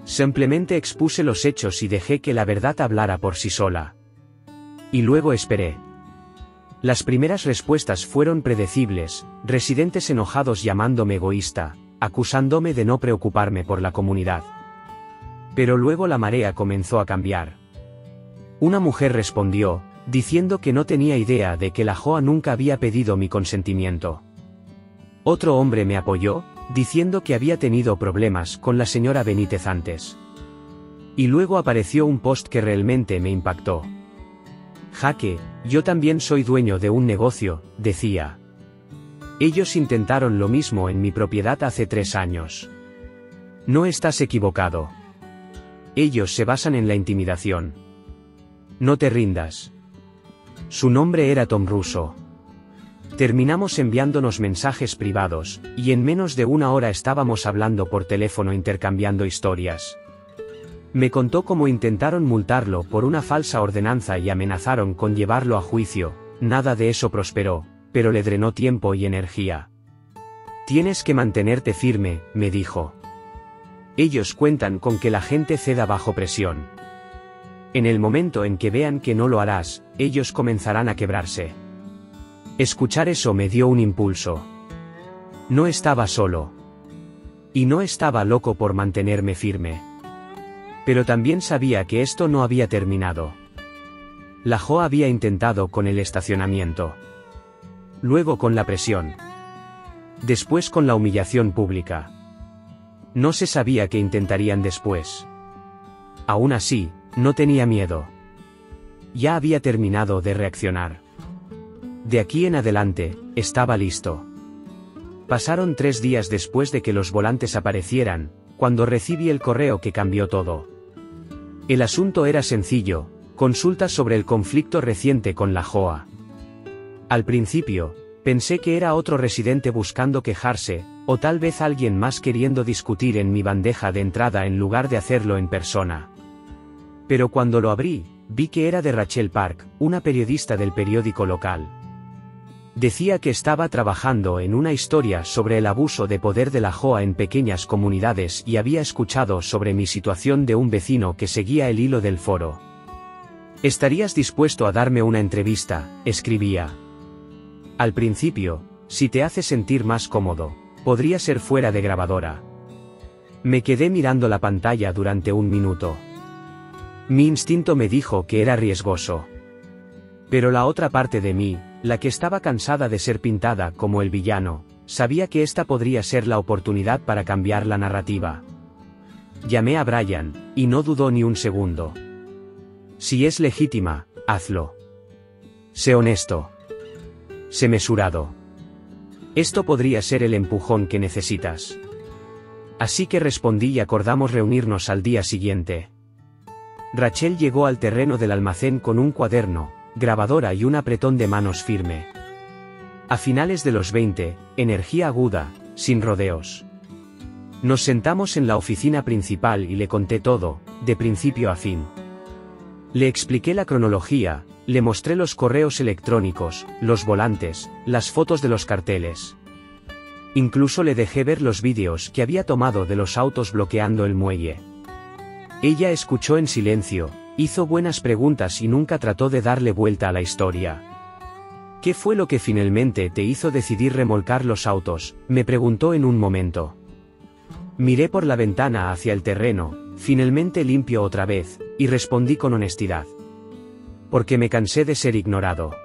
Simplemente expuse los hechos y dejé que la verdad hablara por sí sola. Y luego esperé. Las primeras respuestas fueron predecibles, residentes enojados llamándome egoísta, acusándome de no preocuparme por la comunidad. Pero luego la marea comenzó a cambiar. Una mujer respondió, diciendo que no tenía idea de que la JOA nunca había pedido mi consentimiento. Otro hombre me apoyó, diciendo que había tenido problemas con la señora Benítez antes. Y luego apareció un post que realmente me impactó. Jaque, yo también soy dueño de un negocio, decía. Ellos intentaron lo mismo en mi propiedad hace 3 años. No estás equivocado. Ellos se basan en la intimidación. No te rindas. Su nombre era Tom Russo. Terminamos enviándonos mensajes privados, y en menos de 1 hora estábamos hablando por teléfono intercambiando historias. Me contó cómo intentaron multarlo por una falsa ordenanza y amenazaron con llevarlo a juicio. Nada de eso prosperó, pero le drenó tiempo y energía. Tienes que mantenerte firme, me dijo. Ellos cuentan con que la gente ceda bajo presión. En el momento en que vean que no lo harás, ellos comenzarán a quebrarse. Escuchar eso me dio un impulso. No estaba solo. Y no estaba loco por mantenerme firme. Pero también sabía que esto no había terminado. La JOA había intentado con el estacionamiento. Luego con la presión. Después con la humillación pública. No se sabía qué intentarían después. Aún así, no tenía miedo. Ya había terminado de reaccionar. De aquí en adelante, estaba listo. Pasaron 3 días después de que los volantes aparecieran, cuando recibí el correo que cambió todo. El asunto era sencillo, consultas sobre el conflicto reciente con la JOA. Al principio, pensé que era otro residente buscando quejarse, o tal vez alguien más queriendo discutir en mi bandeja de entrada en lugar de hacerlo en persona. Pero cuando lo abrí, vi que era de Rachel Park, una periodista del periódico local. Decía que estaba trabajando en una historia sobre el abuso de poder de la JOA en pequeñas comunidades y había escuchado sobre mi situación de un vecino que seguía el hilo del foro. ¿Estarías dispuesto a darme una entrevista?, escribía. Al principio, si te hace sentir más cómodo, podría ser fuera de grabadora. Me quedé mirando la pantalla durante 1 minuto. Mi instinto me dijo que era riesgoso. Pero la otra parte de mí, la que estaba cansada de ser pintada como el villano, sabía que esta podría ser la oportunidad para cambiar la narrativa. Llamé a Brian, y no dudó ni un segundo. Si es legítima, hazlo. Sé honesto. Sé mesurado. Esto podría ser el empujón que necesitas. Así que respondí y acordamos reunirnos al día siguiente. Rachel llegó al terreno del almacén con un cuaderno, grabadora y un apretón de manos firme. A finales de los 20, energía aguda, sin rodeos. Nos sentamos en la oficina principal y le conté todo, de principio a fin. Le expliqué la cronología, le mostré los correos electrónicos, los volantes, las fotos de los carteles. Incluso le dejé ver los vídeos que había tomado de los autos bloqueando el muelle. Ella escuchó en silencio, hizo buenas preguntas y nunca trató de darle vuelta a la historia. ¿Qué fue lo que finalmente te hizo decidir remolcar los autos?, me preguntó en un momento. Miré por la ventana hacia el terreno, finalmente limpio otra vez, y respondí con honestidad. Porque me cansé de ser ignorado.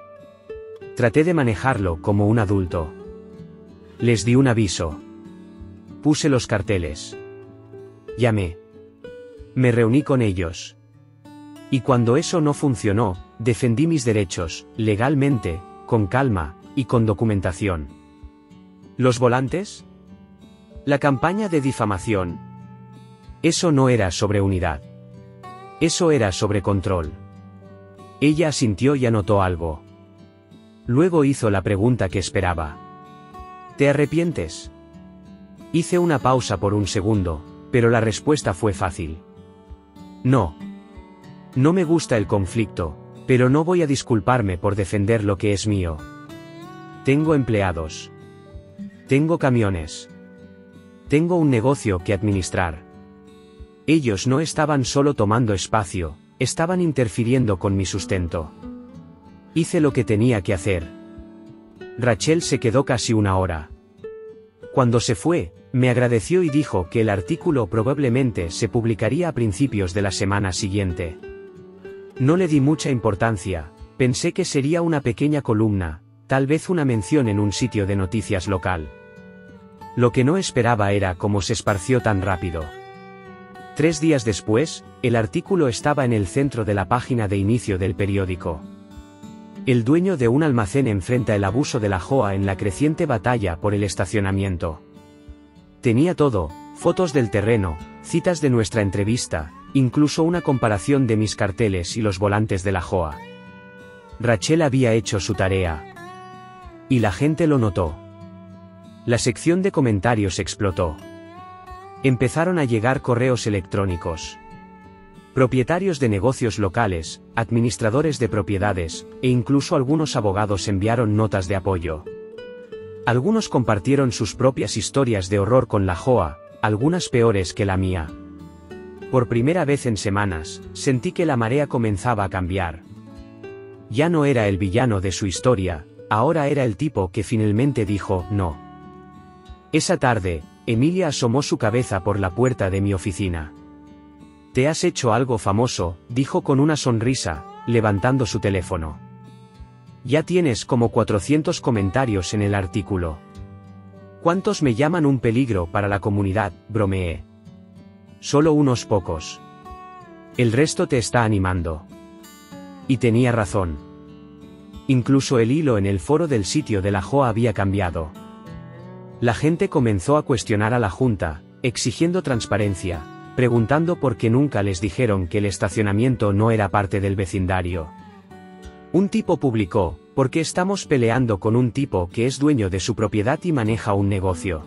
Traté de manejarlo como un adulto. Les di un aviso. Puse los carteles. Llamé. Me reuní con ellos. Y cuando eso no funcionó, defendí mis derechos, legalmente, con calma, y con documentación. ¿Los volantes? La campaña de difamación. Eso no era sobre unidad. Eso era sobre control. Ella asintió y anotó algo. Luego hizo la pregunta que esperaba. ¿Te arrepientes? Hice una pausa por un segundo, pero la respuesta fue fácil. No. No me gusta el conflicto, pero no voy a disculparme por defender lo que es mío. Tengo empleados. Tengo camiones. Tengo un negocio que administrar. Ellos no estaban solo tomando espacio, estaban interfiriendo con mi sustento. Hice lo que tenía que hacer. Rachel se quedó casi una hora. Cuando se fue, me agradeció y dijo que el artículo probablemente se publicaría a principios de la semana siguiente. No le di mucha importancia, pensé que sería una pequeña columna, tal vez una mención en un sitio de noticias local. Lo que no esperaba era cómo se esparció tan rápido. 3 días después, el artículo estaba en el centro de la página de inicio del periódico. El dueño de un almacén enfrenta el abuso de la JOA en la creciente batalla por el estacionamiento. Tenía todo, fotos del terreno, citas de nuestra entrevista, incluso una comparación de mis carteles y los volantes de la JOA. Rachel había hecho su tarea. Y la gente lo notó. La sección de comentarios explotó. Empezaron a llegar correos electrónicos. Propietarios de negocios locales, administradores de propiedades, e incluso algunos abogados enviaron notas de apoyo. Algunos compartieron sus propias historias de horror con la JOA, algunas peores que la mía. Por primera vez en semanas, sentí que la marea comenzaba a cambiar. Ya no era el villano de su historia, ahora era el tipo que finalmente dijo no. Esa tarde, Emilia asomó su cabeza por la puerta de mi oficina. «Te has hecho algo famoso», dijo con una sonrisa, levantando su teléfono. «Ya tienes como 400 comentarios en el artículo». «¿Cuántos me llaman un peligro para la comunidad?», bromeé. «Solo unos pocos. El resto te está animando». Y tenía razón. Incluso el hilo en el foro del sitio de la JOA había cambiado. La gente comenzó a cuestionar a la Junta, exigiendo transparencia, preguntando por qué nunca les dijeron que el estacionamiento no era parte del vecindario. Un tipo publicó, ¿por qué estamos peleando con un tipo que es dueño de su propiedad y maneja un negocio?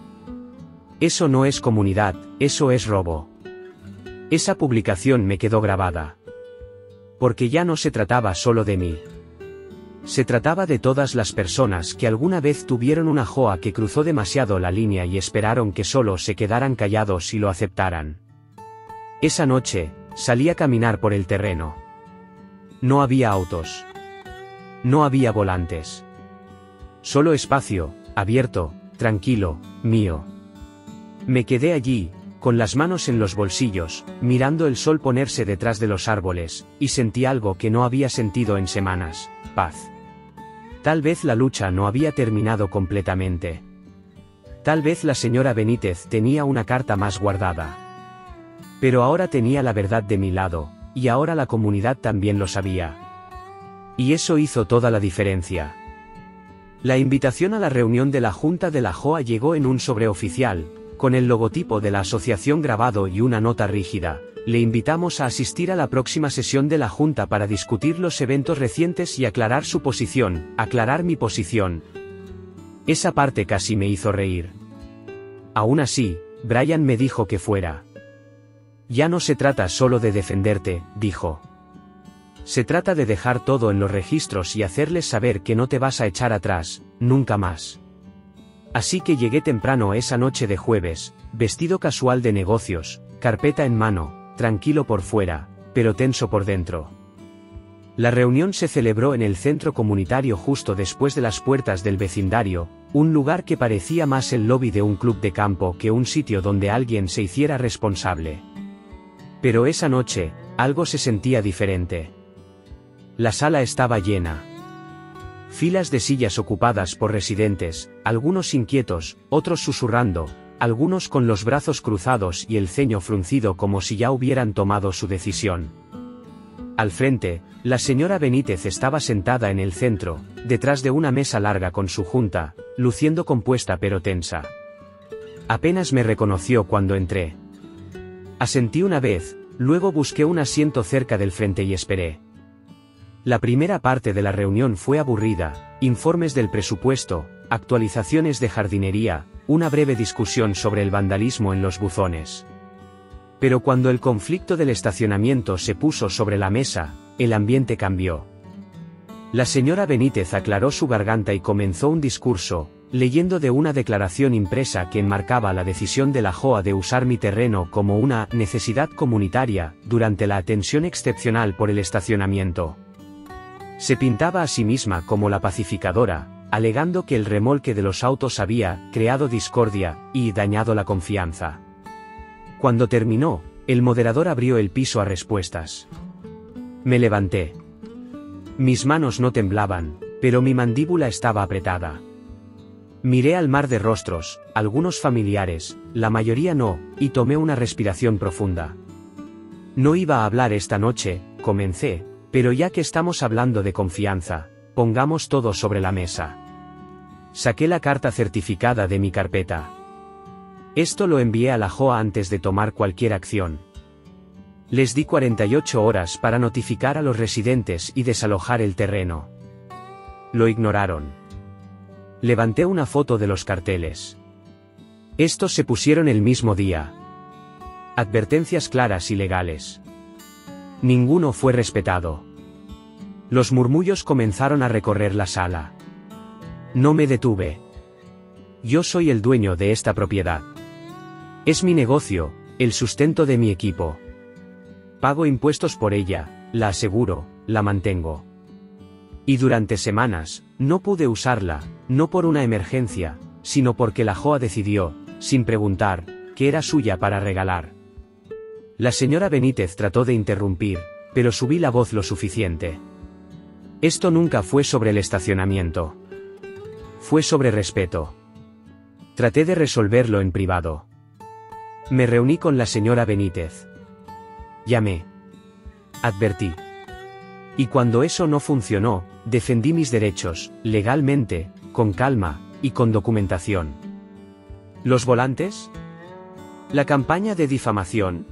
Eso no es comunidad, eso es robo. Esa publicación me quedó grabada. Porque ya no se trataba solo de mí. Se trataba de todas las personas que alguna vez tuvieron una JOA que cruzó demasiado la línea y esperaron que solo se quedaran callados y lo aceptaran. Esa noche, salí a caminar por el terreno. No había autos. No había volantes. Solo espacio, abierto, tranquilo, mío. Me quedé allí, con las manos en los bolsillos, mirando el sol ponerse detrás de los árboles, y sentí algo que no había sentido en semanas: paz. Tal vez la lucha no había terminado completamente. Tal vez la señora Benítez tenía una carta más guardada. Pero ahora tenía la verdad de mi lado, y ahora la comunidad también lo sabía. Y eso hizo toda la diferencia. La invitación a la reunión de la Junta de la JOA llegó en un sobre oficial, con el logotipo de la asociación grabado y una nota rígida: le invitamos a asistir a la próxima sesión de la Junta para discutir los eventos recientes y aclarar su posición, aclarar mi posición. Esa parte casi me hizo reír. Aún así, Brian me dijo que fuera. Ya no se trata solo de defenderte, dijo. Se trata de dejar todo en los registros y hacerles saber que no te vas a echar atrás, nunca más. Así que llegué temprano esa noche de jueves, vestido casual de negocios, carpeta en mano, tranquilo por fuera, pero tenso por dentro. La reunión se celebró en el centro comunitario justo después de las puertas del vecindario, un lugar que parecía más el lobby de un club de campo que un sitio donde alguien se hiciera responsable. Pero esa noche, algo se sentía diferente. La sala estaba llena. Filas de sillas ocupadas por residentes, algunos inquietos, otros susurrando, algunos con los brazos cruzados y el ceño fruncido como si ya hubieran tomado su decisión. Al frente, la señora Benítez estaba sentada en el centro, detrás de una mesa larga con su junta, luciendo compuesta pero tensa. Apenas me reconoció cuando entré. Asentí una vez, luego busqué un asiento cerca del frente y esperé. La primera parte de la reunión fue aburrida, informes del presupuesto, actualizaciones de jardinería, una breve discusión sobre el vandalismo en los buzones. Pero cuando el conflicto del estacionamiento se puso sobre la mesa, el ambiente cambió. La señora Benítez aclaró su garganta y comenzó un discurso, leyendo de una declaración impresa que enmarcaba la decisión de la JOA de usar mi terreno como una necesidad comunitaria, durante la atención excepcional por el estacionamiento. Se pintaba a sí misma como la pacificadora, alegando que el remolque de los autos había creado discordia y dañado la confianza. Cuando terminó, el moderador abrió el piso a respuestas. Me levanté. Mis manos no temblaban, pero mi mandíbula estaba apretada. Miré al mar de rostros, algunos familiares, la mayoría no, y tomé una respiración profunda. No iba a hablar esta noche, comencé, pero ya que estamos hablando de confianza, pongamos todo sobre la mesa. Saqué la carta certificada de mi carpeta. Esto lo envié a la JOA antes de tomar cualquier acción. Les di 48 horas para notificar a los residentes y desalojar el terreno. Lo ignoraron. Levanté una foto de los carteles. Estos se pusieron el mismo día. Advertencias claras y legales. Ninguno fue respetado. Los murmullos comenzaron a recorrer la sala. No me detuve. Yo soy el dueño de esta propiedad. Es mi negocio, el sustento de mi equipo. Pago impuestos por ella, la aseguro, la mantengo. Y durante semanas, no pude usarla, no por una emergencia, sino porque la JOA decidió, sin preguntar, que era suya para regalar. La señora Benítez trató de interrumpir, pero subí la voz lo suficiente. Esto nunca fue sobre el estacionamiento. Fue sobre respeto. Traté de resolverlo en privado. Me reuní con la señora Benítez. Llamé. Advertí. Y cuando eso no funcionó, defendí mis derechos, legalmente, con calma, y con documentación. ¿Los volantes? ¿La campaña de difamación?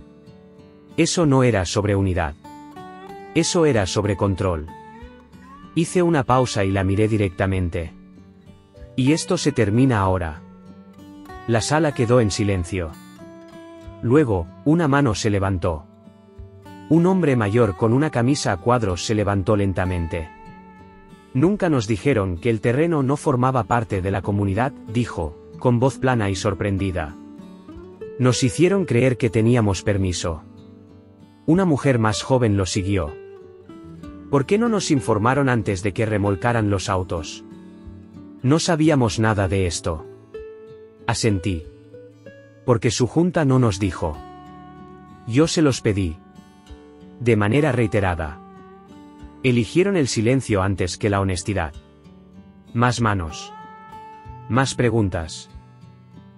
Eso no era sobre unidad. Eso era sobre control. Hice una pausa y la miré directamente. Y esto se termina ahora. La sala quedó en silencio. Luego, una mano se levantó. Un hombre mayor con una camisa a cuadros se levantó lentamente. Nunca nos dijeron que el terreno no formaba parte de la comunidad, dijo, con voz plana y sorprendida. Nos hicieron creer que teníamos permiso. Una mujer más joven lo siguió. ¿Por qué no nos informaron antes de que remolcaran los autos? No sabíamos nada de esto. Asentí. Porque su junta no nos dijo. Yo se los pedí. De manera reiterada. Eligieron el silencio antes que la honestidad. Más manos. Más preguntas.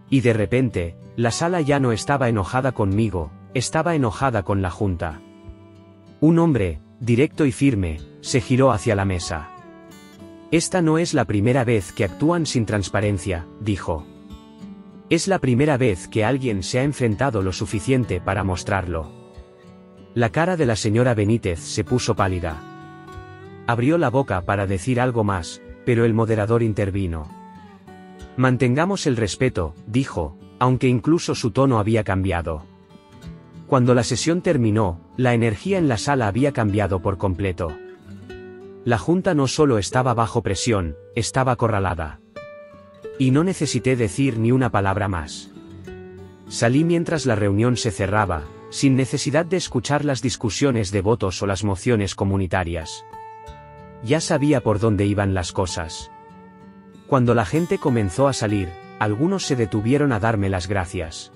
Y de repente, la sala ya no estaba enojada conmigo, estaba enojada con la junta. Un hombre, directo y firme, se giró hacia la mesa. Esta no es la primera vez que actúan sin transparencia, dijo. Es la primera vez que alguien se ha enfrentado lo suficiente para mostrarlo. La cara de la señora Benítez se puso pálida. Abrió la boca para decir algo más, pero el moderador intervino. Mantengamos el respeto, dijo, aunque incluso su tono había cambiado. Cuando la sesión terminó, la energía en la sala había cambiado por completo. La junta no solo estaba bajo presión, estaba acorralada. Y no necesité decir ni una palabra más. Salí mientras la reunión se cerraba, sin necesidad de escuchar las discusiones de votos o las mociones comunitarias. Ya sabía por dónde iban las cosas. Cuando la gente comenzó a salir, algunos se detuvieron a darme las gracias.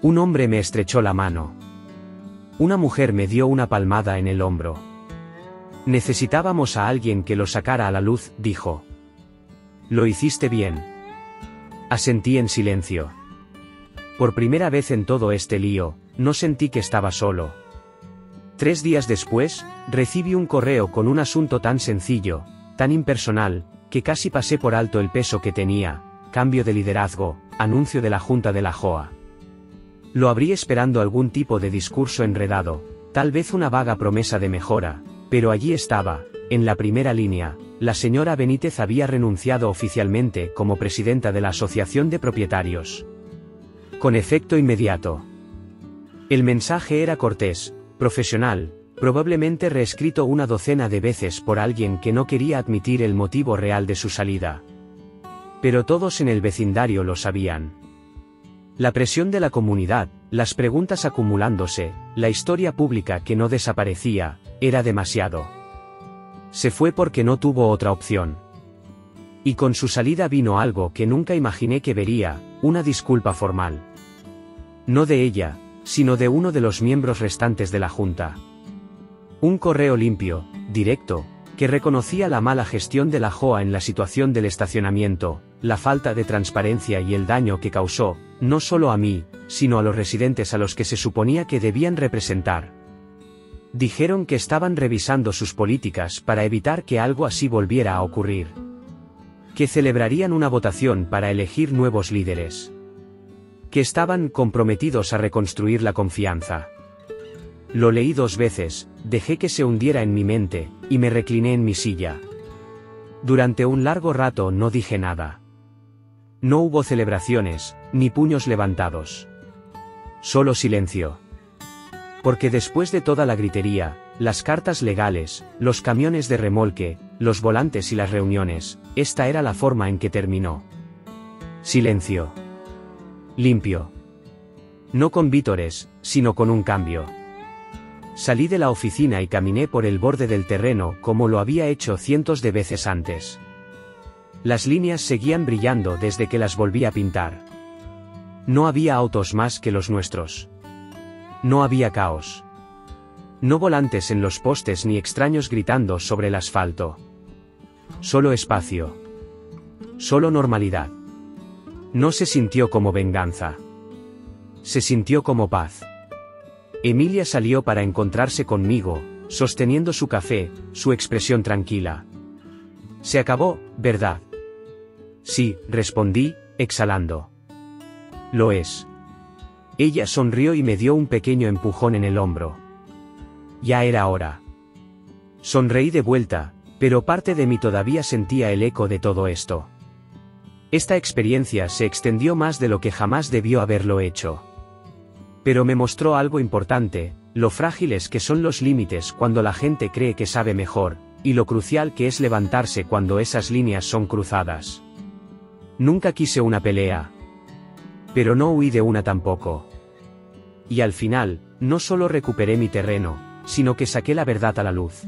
Un hombre me estrechó la mano. Una mujer me dio una palmada en el hombro. Necesitábamos a alguien que lo sacara a la luz, dijo. Lo hiciste bien. Asentí en silencio. Por primera vez en todo este lío, no sentí que estaba solo. 3 días después, recibí un correo con un asunto tan sencillo, tan impersonal, que casi pasé por alto el peso que tenía: cambio de liderazgo, anuncio de la Junta de la JOA. Lo abrí esperando algún tipo de discurso enredado, tal vez una vaga promesa de mejora, pero allí estaba, en la primera línea: la señora Benítez había renunciado oficialmente como presidenta de la Asociación de Propietarios. Con efecto inmediato. El mensaje era cortés, profesional, probablemente reescrito una docena de veces por alguien que no quería admitir el motivo real de su salida. Pero todos en el vecindario lo sabían. La presión de la comunidad, las preguntas acumulándose, la historia pública que no desaparecía, era demasiado. Se fue porque no tuvo otra opción. Y con su salida vino algo que nunca imaginé que vería: una disculpa formal. No de ella, sino de uno de los miembros restantes de la Junta. Un correo limpio, directo, que reconocía la mala gestión de la JOA en la situación del estacionamiento, la falta de transparencia y el daño que causó, no solo a mí, sino a los residentes a los que se suponía que debían representar. Dijeron que estaban revisando sus políticas para evitar que algo así volviera a ocurrir. Que celebrarían una votación para elegir nuevos líderes. Que estaban comprometidos a reconstruir la confianza. Lo leí 2 veces, dejé que se hundiera en mi mente, y me recliné en mi silla. Durante un largo rato no dije nada. No hubo celebraciones, ni puños levantados. Solo silencio. Porque después de toda la gritería, las cartas legales, los camiones de remolque, los volantes y las reuniones, esta era la forma en que terminó. Silencio. Limpio. No con vítores, sino con un cambio. Salí de la oficina y caminé por el borde del terreno como lo había hecho cientos de veces antes. Las líneas seguían brillando desde que las volví a pintar. No había autos más que los nuestros. No había caos. No volantes en los postes ni extraños gritando sobre el asfalto. Solo espacio. Solo normalidad. No se sintió como venganza. Se sintió como paz. Emilia salió para encontrarse conmigo, sosteniendo su café, su expresión tranquila. Se acabó, ¿verdad? Sí, respondí, exhalando. Lo es. Ella sonrió y me dio un pequeño empujón en el hombro. Ya era hora. Sonreí de vuelta, pero parte de mí todavía sentía el eco de todo esto. Esta experiencia se extendió más de lo que jamás debió haberlo hecho. Pero me mostró algo importante: lo frágiles que son los límites cuando la gente cree que sabe mejor, y lo crucial que es levantarse cuando esas líneas son cruzadas. Nunca quise una pelea. Pero no huí de una tampoco. Y al final, no solo recuperé mi terreno, sino que saqué la verdad a la luz.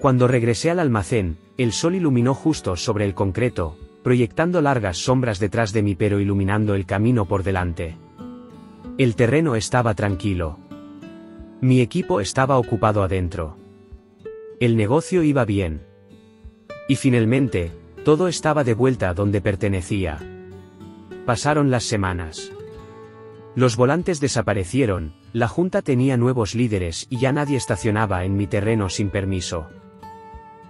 Cuando regresé al almacén, el sol iluminó justo sobre el concreto, proyectando largas sombras detrás de mí pero iluminando el camino por delante. El terreno estaba tranquilo. Mi equipo estaba ocupado adentro. El negocio iba bien. Y finalmente, todo estaba de vuelta donde pertenecía. Pasaron las semanas. Los volantes desaparecieron, la junta tenía nuevos líderes y ya nadie estacionaba en mi terreno sin permiso.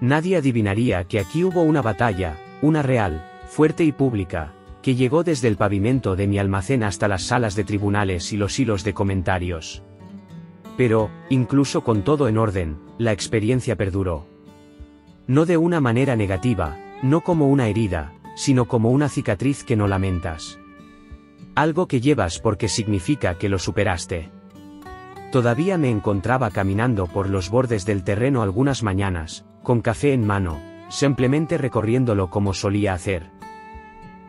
Nadie adivinaría que aquí hubo una batalla, una real, fuerte y pública, que llegó desde el pavimento de mi almacén hasta las salas de tribunales y los hilos de comentarios. Pero, incluso con todo en orden, la experiencia perduró. No de una manera negativa, no como una herida, sino como una cicatriz que no lamentas. Algo que llevas porque significa que lo superaste. Todavía me encontraba caminando por los bordes del terreno algunas mañanas, con café en mano, simplemente recorriéndolo como solía hacer.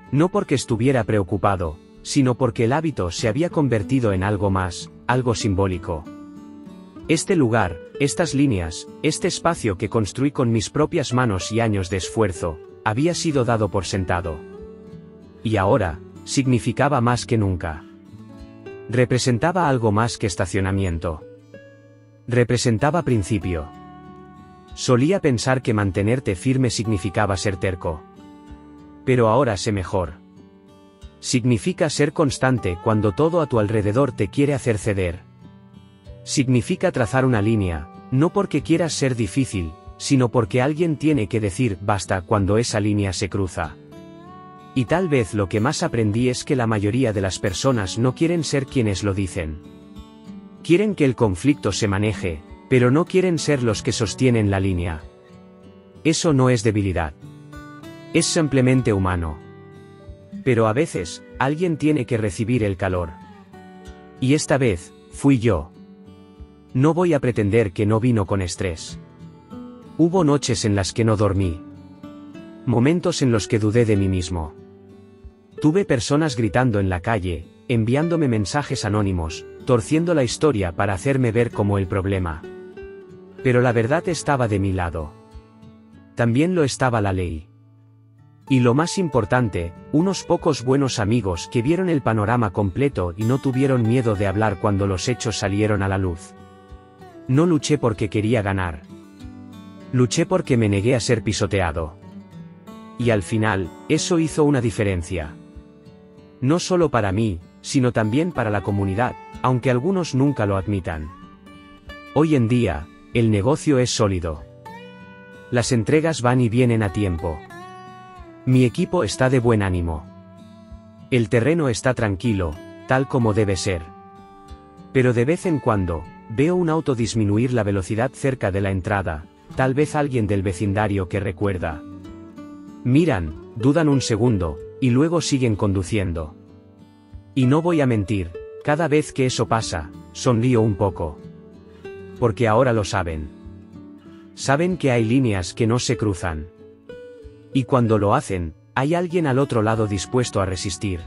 No porque estuviera preocupado, sino porque el hábito se había convertido en algo más, algo simbólico. Este lugar, estas líneas, este espacio que construí con mis propias manos y años de esfuerzo, había sido dado por sentado. Y ahora, significaba más que nunca. Representaba algo más que estacionamiento. Representaba principio. Solía pensar que mantenerte firme significaba ser terco. Pero ahora sé mejor. Significa ser constante cuando todo a tu alrededor te quiere hacer ceder. Significa trazar una línea, no porque quieras ser difícil, sino porque alguien tiene que decir basta cuando esa línea se cruza. Y tal vez lo que más aprendí es que la mayoría de las personas no quieren ser quienes lo dicen. Quieren que el conflicto se maneje, pero no quieren ser los que sostienen la línea. Eso no es debilidad. Es simplemente humano. Pero a veces, alguien tiene que recibir el calor. Y esta vez, fui yo. No voy a pretender que no vino con estrés. Hubo noches en las que no dormí. Momentos en los que dudé de mí mismo. Tuve personas gritando en la calle, enviándome mensajes anónimos, torciendo la historia para hacerme ver como el problema. Pero la verdad estaba de mi lado. También lo estaba la ley. Y lo más importante, unos pocos buenos amigos que vieron el panorama completo y no tuvieron miedo de hablar cuando los hechos salieron a la luz. No luché porque quería ganar. Luché porque me negué a ser pisoteado. Y al final, eso hizo una diferencia. No solo para mí, sino también para la comunidad, aunque algunos nunca lo admitan. Hoy en día, el negocio es sólido. Las entregas van y vienen a tiempo. Mi equipo está de buen ánimo. El terreno está tranquilo, tal como debe ser. Pero de vez en cuando, veo un auto disminuir la velocidad cerca de la entrada, tal vez alguien del vecindario que recuerda. Miran, dudan un segundo, y luego siguen conduciendo. Y no voy a mentir, cada vez que eso pasa, sonrío un poco. Porque ahora lo saben. Saben que hay líneas que no se cruzan. Y cuando lo hacen, hay alguien al otro lado dispuesto a resistir.